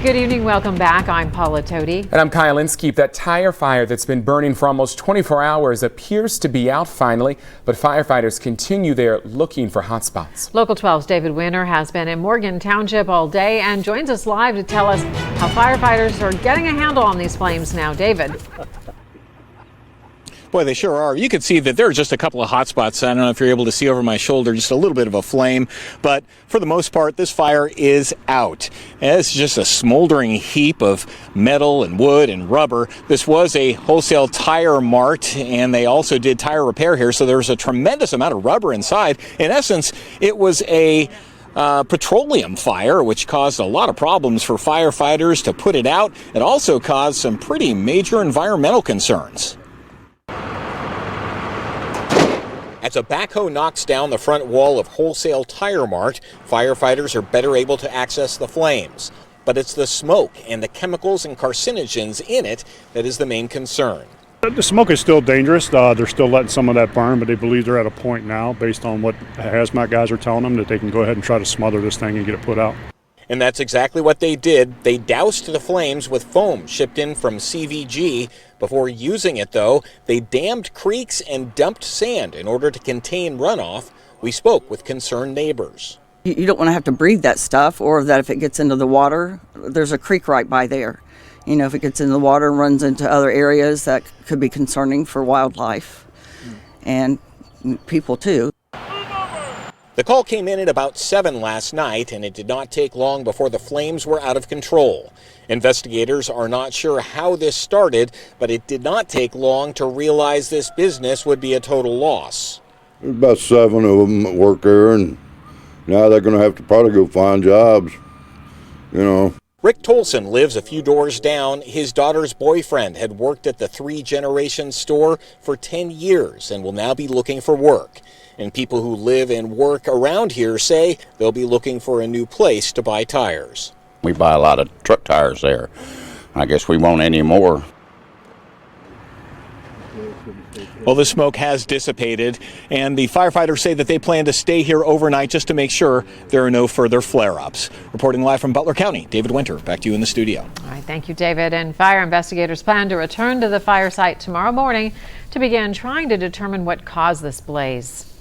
Good evening. Welcome back. I'm Paula Toti. And I'm Kyle Inskeep. That tire fire that's been burning for almost 24 hours appears to be out finally, but firefighters continue there looking for hot spots. Local 12's David Winter has been in Morgan Township all day and joins us live to tell us how firefighters are getting a handle on these flames now. David. Boy, they sure are. You can see that there are just a couple of hot spots. I don't know if you're able to see over my shoulder, just a little bit of a flame. But for the most part, this fire is out. And it's just a smoldering heap of metal and wood and rubber. This was a Wholesale Tire Mart, and they also did tire repair here. So there was a tremendous amount of rubber inside. In essence, it was a petroleum fire, which caused a lot of problems for firefighters to put it out. It also caused some pretty major environmental concerns. As a backhoe knocks down the front wall of Wholesale Tire Mart, firefighters are better able to access the flames. But it's the smoke and the chemicals and carcinogens in it that is the main concern. The smoke is still dangerous. They're still letting some of that burn, but they believe they're at a point now, based on what hazmat guys are telling them, that they can go ahead and try to smother this thing and get it put out. And that's exactly what they did. They doused the flames with foam shipped in from CVG. Before using it, though, they dammed creeks and dumped sand in order to contain runoff. We spoke with concerned neighbors. You don't want to have to breathe that stuff, or that if it gets into the water, there's a creek right by there. You know, if it gets into the water and runs into other areas, that could be concerning for wildlife and people too. The call came in at about 7 last night, and it did not take long before the flames were out of control. Investigators are not sure how this started, but it did not take long to realize this business would be a total loss. There's about 7 of them that work there, and now they're going to have to probably go find jobs, you know. Rick Tolson lives a few doors down. His daughter's boyfriend had worked at the 3 Generations store for 10 years and will now be looking for work. And people who live and work around here say they'll be looking for a new place to buy tires. We buy a lot of truck tires there. I guess we won't any more. Well, the smoke has dissipated, and the firefighters say that they plan to stay here overnight just to make sure there are no further flare-ups. Reporting live from Butler County, David Winter, back to you in the studio. All right, thank you, David. And fire investigators plan to return to the fire site tomorrow morning to begin trying to determine what caused this blaze.